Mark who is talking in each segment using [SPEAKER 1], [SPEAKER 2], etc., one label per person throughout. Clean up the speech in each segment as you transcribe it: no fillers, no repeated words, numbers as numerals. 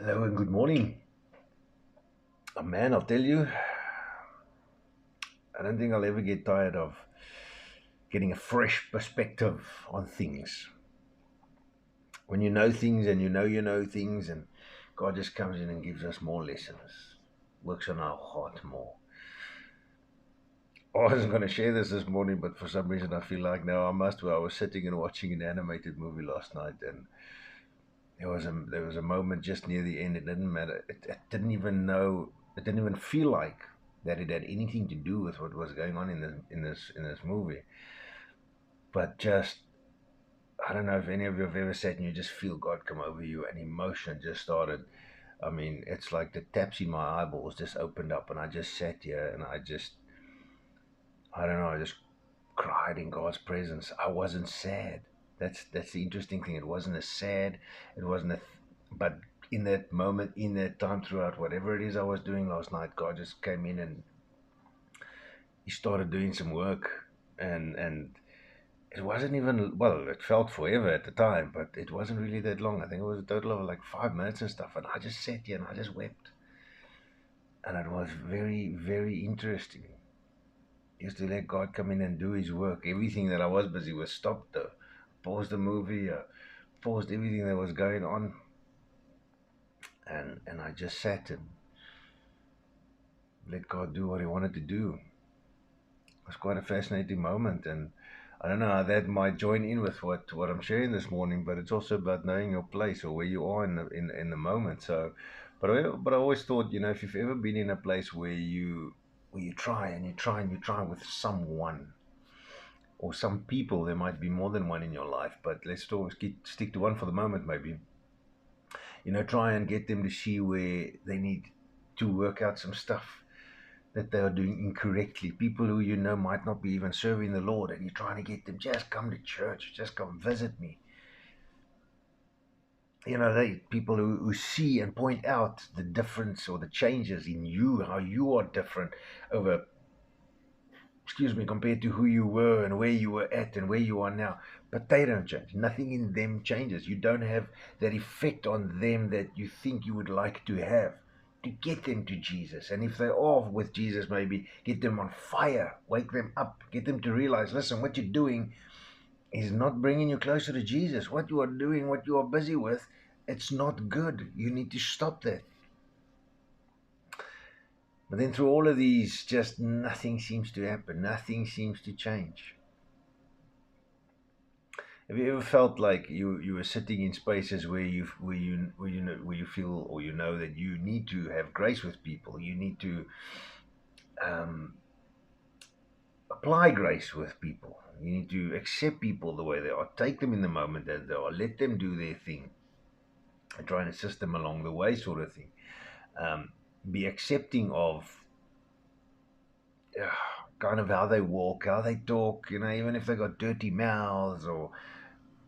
[SPEAKER 1] Hello and good morning. Man, I'll tell you, I don't think I'll ever get tired of getting a fresh perspective on things. When you know things and you know things, and God just comes in and gives us more lessons, works on our heart more. I wasn't going to share this morning, but for some reason I feel like now I must. Well, I was sitting and watching an animated movie last night, and there was a moment just near the end. It didn't matter. It didn't even know. It didn't even feel like that it had anything to do with what was going on in this movie. But just I don't know if any of you have ever sat and you just feel God come over you and emotion just started. I mean, it's like the taps in my eyeballs just opened up, and I just sat here and I don't know. I just cried in God's presence. I wasn't sad. That's the interesting thing. It wasn't a sad. It wasn't a. But in that moment, in that time, throughout whatever it is I was doing last night, God just came in and He started doing some work, and it wasn't even well. It felt forever at the time, but it wasn't really that long. I think it was a total of like 5 minutes and stuff. And I just sat here and I just wept, and it was very, very interesting. Just to let God come in and do His work. Everything that I was busy with stopped. Paused the movie, paused everything that was going on, and I just sat and let God do what He wanted to do. It was quite a fascinating moment, and I don't know how that might join in with what I'm sharing this morning, but it's also about knowing your place or where you are in the moment. So, but I always thought, if you've ever been in a place where you try and you try and you try with someone or some people, there might be more than one in your life, but let's stick to one for the moment, maybe. Try and get them to see where they need to work out some stuff that they are doing incorrectly. People who might not be even serving the Lord, and you're trying to get them, just come to church, just come visit me. They people who see and point out the difference or the changes in you, how you are different over, excuse me, compared to who you were and where you were at and where you are now. But they don't change. Nothing in them changes. You don't have that effect on them that you think you would like to have to get them to Jesus. And if they are with Jesus, maybe get them on fire, wake them up, get them to realize, listen, what you're doing is not bringing you closer to Jesus. What you are doing, what you are busy with, it's not good. You need to stop that. But then through all of these, just nothing seems to happen. Nothing seems to change. Have you ever felt like you were sitting in spaces where you feel or that you need to have grace with people? You need to um, apply grace with people. You need to accept people the way they are, take them in the moment as they are, let them do their thing, and try and assist them along the way, sort of thing. Um, be accepting of kind of how they walk, how they talk. Even if they got dirty mouths or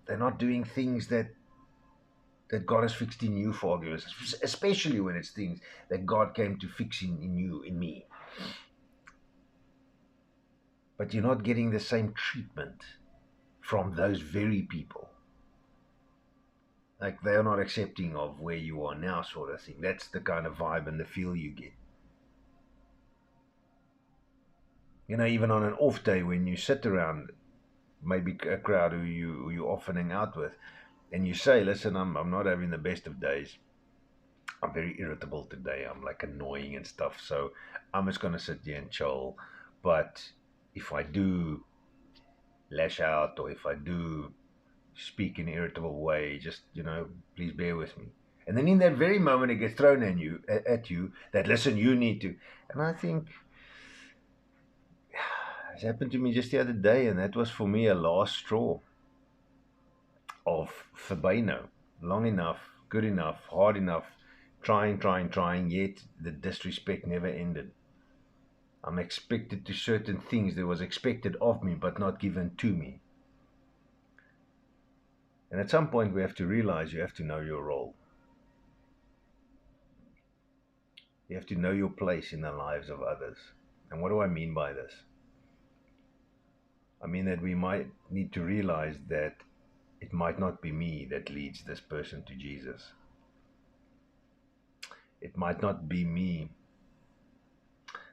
[SPEAKER 1] they're not doing things that God has fixed in you for arguments, especially when it's things that God came to fix in you, in me. But you're not getting the same treatment from those very people. Like they're not accepting of where you are now, sort of thing. That's the kind of vibe and the feel you get. Even on an off day when you sit around maybe a crowd who you often hang out with, and you say, "Listen, I'm not having the best of days. I'm very irritable today. I'm like annoying and stuff. So I'm just gonna sit here and chill. But if I do lash out or if I do speak in an irritable way, just please bear with me." And then in that very moment, it gets thrown at you that, listen, you need to. And I think it happened to me just the other day, and that was for me a last straw of Fabino. Long enough, good enough, hard enough, trying, yet the disrespect never ended. I'm expected to certain things that was expected of me but not given to me. And at some point we have to realize you have to know your role. You have to know your place in the lives of others. And what do I mean by this? I mean that we might need to realize that it might not be me that leads this person to Jesus. it might not be me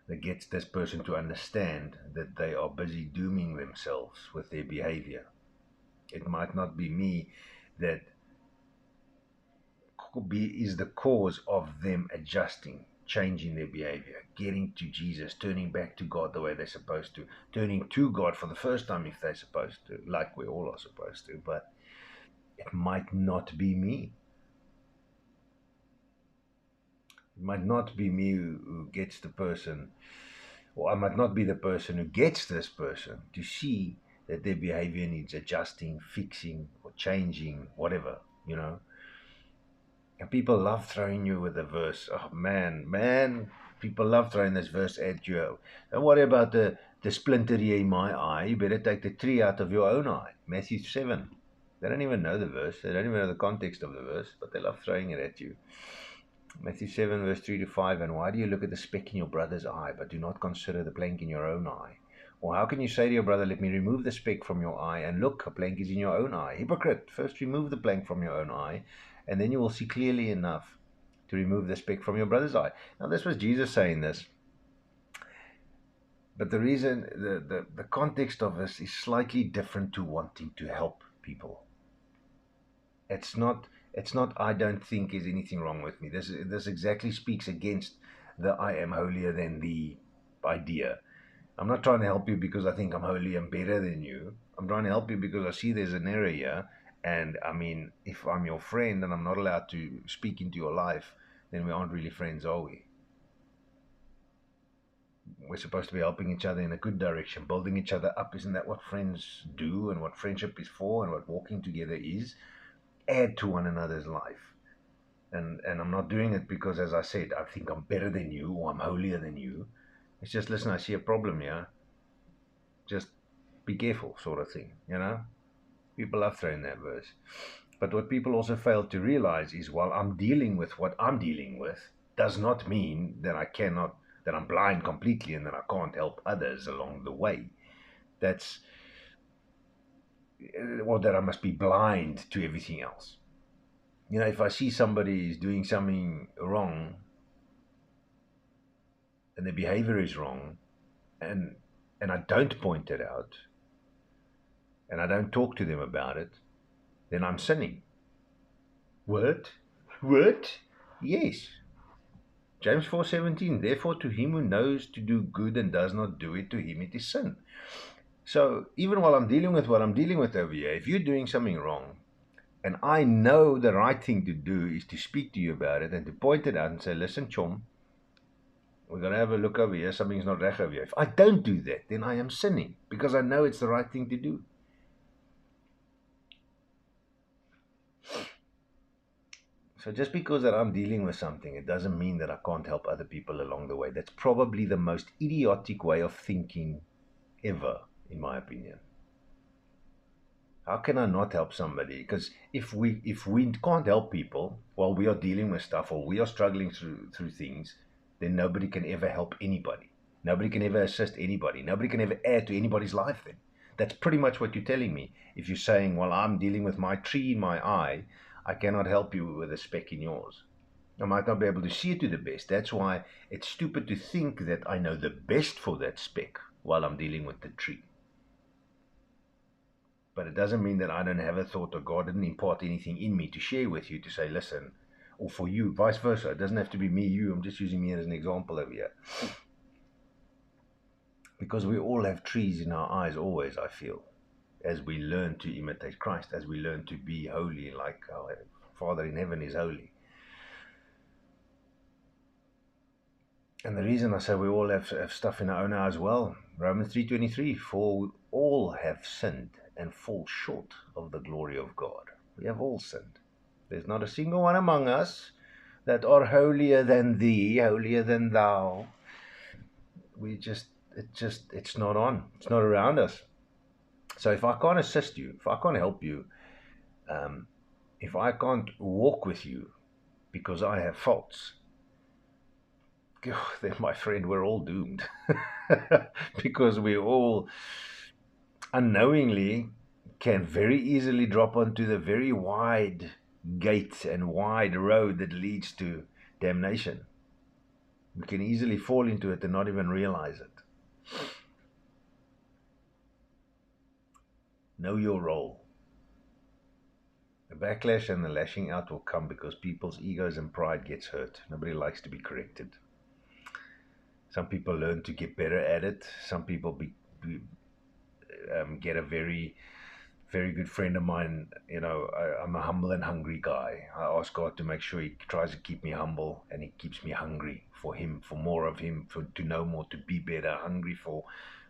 [SPEAKER 1] that gets this person to understand that they are busy dooming themselves with their behavior. It might not be me that is the cause of them adjusting, changing their behavior, getting to Jesus, turning back to God the way they're supposed to, turning to God for the first time if they're supposed to, like we all are supposed to. But it might not be me. It might not be me who gets the person, or I might not be the person who gets this person to see that their behavior needs adjusting, fixing, or changing, whatever, you know. And people love throwing you with a verse. Oh, man, people love throwing this verse at you. Don't worry about the splinter here in my eye. You better take the tree out of your own eye. Matthew 7. They don't even know the verse. They don't even know the context of the verse, but they love throwing it at you. Matthew 7, verse 3 to 5. And why do you look at the speck in your brother's eye, but do not consider the plank in your own eye? Or how can you say to your brother, let me remove the speck from your eye, and look, a plank is in your own eye? Hypocrite, first remove the plank from your own eye, and then you will see clearly enough to remove the speck from your brother's eye. Now, this was Jesus saying this. But the reason, the context of this is slightly different to wanting to help people. It's not, I don't think there's anything wrong with me. This exactly speaks against the I am holier than thee idea. I'm not trying to help you because I think I'm holy and better than you. I'm trying to help you because I see there's an error here. And I mean, if I'm your friend and I'm not allowed to speak into your life, then we aren't really friends, are we? We're supposed to be helping each other in a good direction, building each other up. Isn't that what friends do and what friendship is for and what walking together is? Add to one another's life. And I'm not doing it because, as I said, I think I'm better than you or I'm holier than you. It's just, listen, I see a problem here. Just be careful, sort of thing, you know? People love throwing that verse. But what people also fail to realize is while I'm dealing with what I'm dealing with, does not mean that that I'm blind completely and that I can't help others along the way. Or that I must be blind to everything else. You know, if I see somebody is doing something wrong and their behavior is wrong, and I don't point it out, and I don't talk to them about it, then I'm sinning. What? Yes. James 4:17. Therefore, to him who knows to do good and does not do it, to him it is sin. So even while I'm dealing with what I'm dealing with over here, if you're doing something wrong, and I know the right thing to do is to speak to you about it and to point it out and say, listen, chum, we're going to have a look over here. Something's not right over here. If I don't do that, then I am sinning because I know it's the right thing to do. So just because that I'm dealing with something, it doesn't mean that I can't help other people along the way. That's probably the most idiotic way of thinking ever, in my opinion. How can I not help somebody? Because if we can't help people while we are dealing with stuff or we are struggling through things, then nobody can ever help anybody. Nobody can ever assist anybody. Nobody can ever add to anybody's life then. That's pretty much what you're telling me. If you're saying, well, I'm dealing with my tree in my eye, I cannot help you with a speck in yours. I might not be able to see it to the best. That's why it's stupid to think that I know the best for that speck while I'm dealing with the tree. But it doesn't mean that I don't have a thought or God didn't impart anything in me to share with you to say, listen, or for you, vice versa. It doesn't have to be me, you. I'm just using me as an example over here. Because we all have trees in our eyes always, I feel, as we learn to imitate Christ, as we learn to be holy like our Father in heaven is holy. And the reason I say we all have stuff in our own eye as well, Romans 3:23, for all have sinned and fall short of the glory of God. We have all sinned. There's not a single one among us that are holier than thee, holier than thou. It's not on. It's not around us. So if I can't assist you, if I can't help you, if I can't walk with you because I have faults, then my friend, we're all doomed. Because we all unknowingly can very easily drop onto the very wide gate and wide road that leads to damnation. We can easily fall into it and not even realize it. Know your role. The backlash and the lashing out will come because people's egos and pride gets hurt. Nobody likes to be corrected. Some people learn to get better at it. Some people get a very, very good friend of mine. I'm a humble and hungry guy. I ask God to make sure He tries to keep me humble, and He keeps me hungry for Him, for more of Him, to know more, to be better, hungry for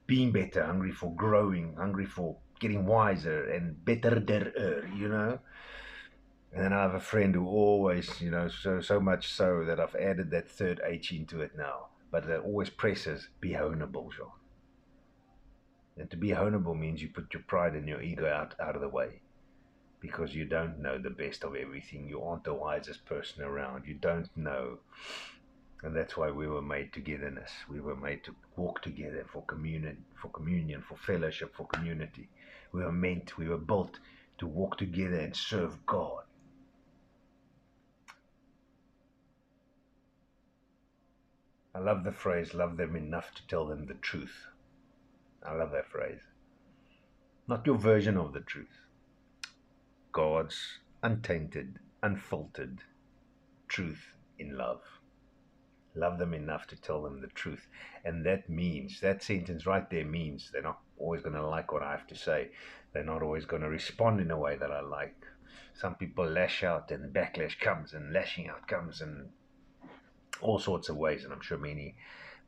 [SPEAKER 1] being better, hungry for growing, hungry for getting wiser and better. And then I have a friend who always, so much so that I've added that third H into it now, but that always presses, be honorable, Jean. And to be honorable means you put your pride and your ego out of the way, because you don't know the best of everything. You aren't the wisest person around. You don't know. And that's why we were made togetherness. We were made to walk together for communion, for fellowship, for community. We were built to walk together and serve God. I love the phrase, love them enough to tell them the truth. I love that phrase. Not your version of the truth. God's untainted, unfiltered truth in love. Love them enough to tell them the truth. And that sentence right there means they're not always going to like what I have to say. They're not always going to respond in a way that I like. Some people lash out and backlash comes and lashing out comes and all sorts of ways. And I'm sure many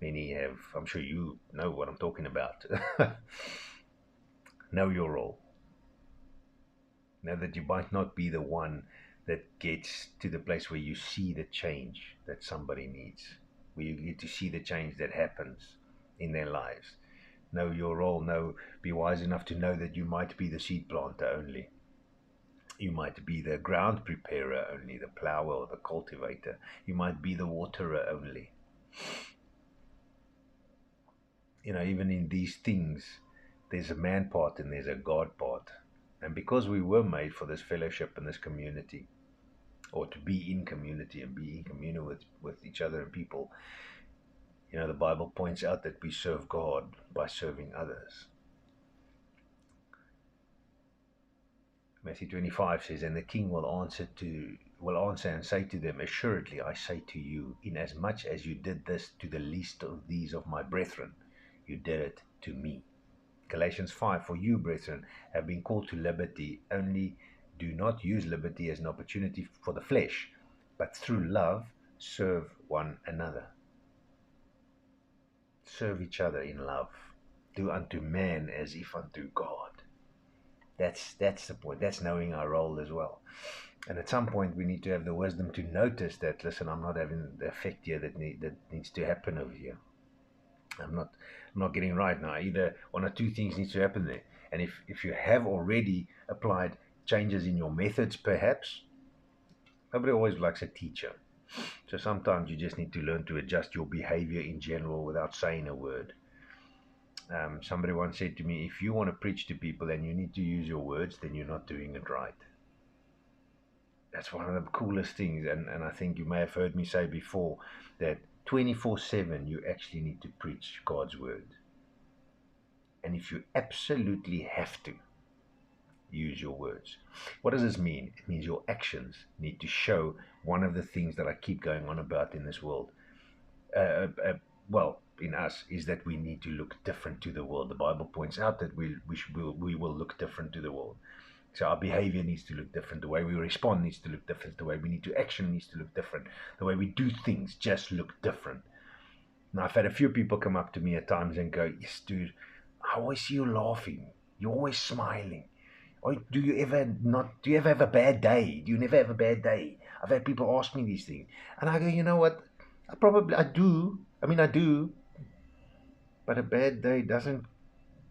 [SPEAKER 1] have, I'm sure you know what I'm talking about. Know your role. Know that you might not be the one that gets to the place where you see the change that somebody needs, where you get to see the change that happens in their lives. Know your role. Be wise enough to know that you might be the seed planter only. You might be the ground preparer only, the plower or the cultivator. You might be the waterer only. Even in these things, there's a man part and there's a God part. And because we were made for this fellowship and this community, or to be in community and be in communion with each other and people, the Bible points out that we serve God by serving others. Matthew 25 says, and the king will answer and say to them, assuredly I say to you, inasmuch as you did this to the least of these of my brethren, you did it to me. Galatians 5, for you, brethren, have been called to liberty, only do not use liberty as an opportunity for the flesh, but through love serve one another. Serve each other in love. Do unto man as if unto God. That's the point. That's knowing our role as well. And at some point we need to have the wisdom to notice that, listen, I'm not having the effect here that needs to happen over here. I'm not getting right now. Either one or two things needs to happen there. And if you have already applied changes in your methods, perhaps, nobody always likes a teacher. So sometimes you just need to learn to adjust your behavior in general without saying a word. Somebody once said to me, if you want to preach to people and you need to use your words, then you're not doing it right. That's one of the coolest things. And I think you may have heard me say before that 24/7 you actually need to preach God's word. And if you absolutely have to, use your words. What does this mean? It means your actions need to show one of the things that I keep going on about in this world. In us, is that we need to look different to the world. The Bible points out that we will look different to the world. So our behavior needs to look different. The way we respond needs to look different. The way we need to action needs to look different. The way we do things just look different. Now, I've had a few people come up to me at times and go, yes, dude, I always see you laughing. You're always smiling. Or do you ever have a bad day? Do you never have a bad day? I've had people ask me these things. And I go, you know what? I do. I do. But a bad day doesn't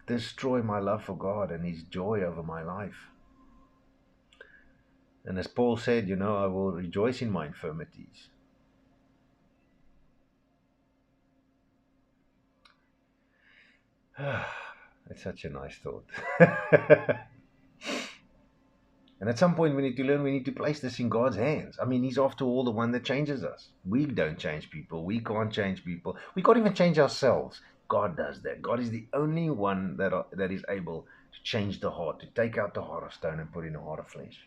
[SPEAKER 1] destroy my love for God and His joy over my life. And as Paul said, I will rejoice in my infirmities. It's such a nice thought. And at some point, we need to learn, we need to place this in God's hands. I mean, He's after all the one that changes us. We don't change people. We can't change people. We can't even change ourselves. God does that. God is the only one that is able to change the heart, to take out the heart of stone and put in a heart of flesh,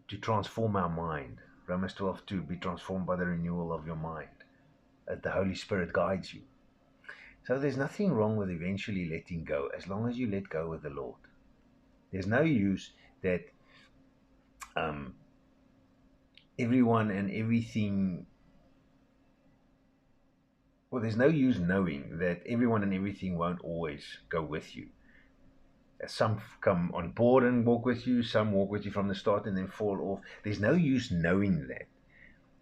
[SPEAKER 1] to transform our mind. Romans 12:2, be transformed by the renewal of your mind, as the Holy Spirit guides you. So there's nothing wrong with eventually letting go, as long as you let go with the Lord. There's no use that um, everyone and everything, well, there's no use knowing that everyone and everything won't always go with you. Some come on board and walk with you, some walk with you from the start and then fall off. There's no use knowing that.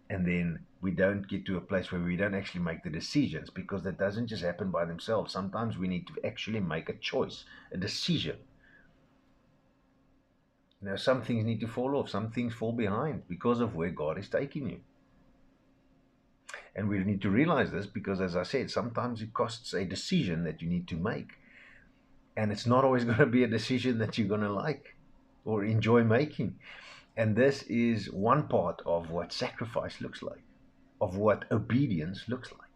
[SPEAKER 1] And then we don't get to a place where we don't actually make the decisions, because that doesn't just happen by themselves. Sometimes we need to actually make a choice, a decision. Some things need to fall off, some things fall behind because of where God is taking you. And we need to realize this because, as I said, sometimes it costs a decision that you need to make. And it's not always going to be a decision that you're going to like or enjoy making. And this is one part of what sacrifice looks like, of what obedience looks like,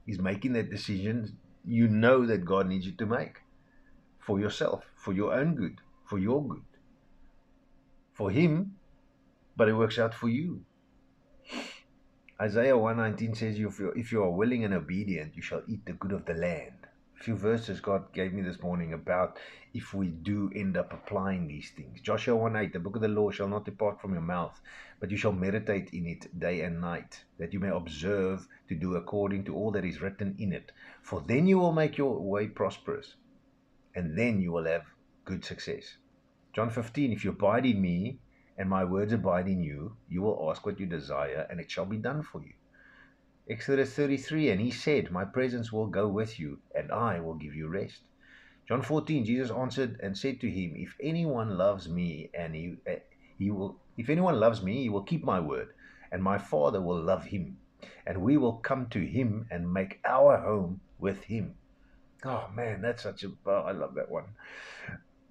[SPEAKER 1] is making that decision you know that God needs you to make for yourself, for your own good, for your good, for Him, but it works out for you. Isaiah 1:19 says, if you are willing and obedient, you shall eat the good of the land. A few verses God gave me this morning about if we do end up applying these things. Joshua 1:8, the book of the law shall not depart from your mouth, but you shall meditate in it day and night, that you may observe to do according to all that is written in it. For then you will make your way prosperous, and then you will have good success. John 15, if you abide in me, and my words abide in you, you will ask what you desire, and it shall be done for you. Exodus 33, and He said, my presence will go with you, and I will give you rest. John 14, Jesus answered and said to him, if anyone loves me, if anyone loves me, he will keep my word, and my Father will love him, and we will come to him and make our home with him. Oh man, that's I love that one.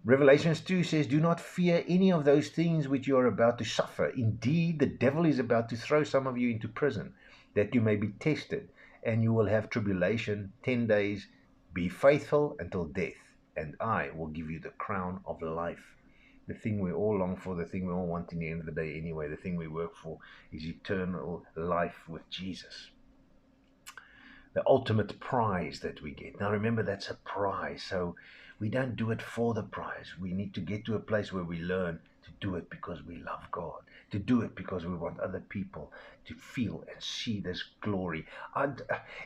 [SPEAKER 1] Revelations 2 says, do not fear any of those things which you are about to suffer. Indeed, the devil is about to throw some of you into prison, that you may be tested, and you will have tribulation 10 days. Be faithful until death, and I will give you the crown of life. The thing we all long for, the thing we all want in the end of the day anyway, the thing we work for is eternal life with Jesus. The ultimate prize that we get. Now remember, that's a prize, so we don't do it for the prize. We need to get to a place where we learn to do it because we love God, to do it because we want other people to feel and see this glory.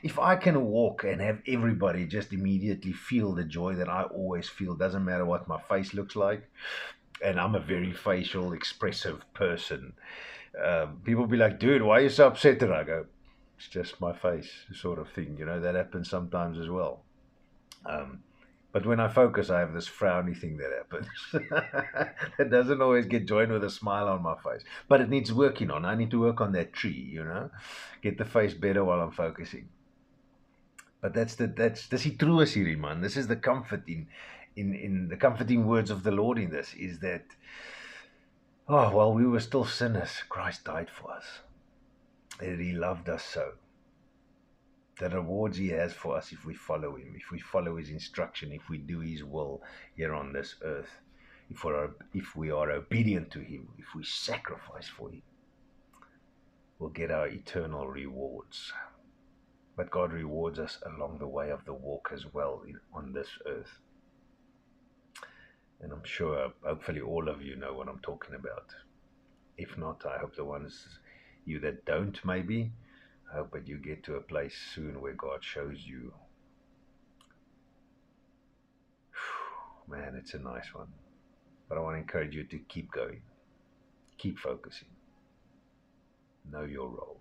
[SPEAKER 1] If I can walk and have everybody just immediately feel the joy that I always feel, doesn't matter what my face looks like, and I'm a very facial, expressive person. People be like, dude, why are you so upset? And I go, it's just my face, sort of thing. That happens sometimes as well. But when I focus, I have this frowny thing that happens. It doesn't always get joined with a smile on my face. But it needs working on. I need to work on that tree, get the face better while I'm focusing. But that's die true is hierdie, man. This is the comfort in the comforting words of the Lord in this, is that, while we were still sinners, Christ died for us. That He loved us so. The rewards He has for us if we follow Him, if we follow His instruction, if we do His will here on this earth, if we are obedient to Him, if we sacrifice for Him, we'll get our eternal rewards. But God rewards us along the way of the walk as well on this earth. And I'm sure, hopefully all of you know what I'm talking about. If not, I hope the ones you that don't, maybe, I hope that you get to a place soon where God shows you. Man, it's a nice one. But I want to encourage you to keep going. Keep focusing. Know your role.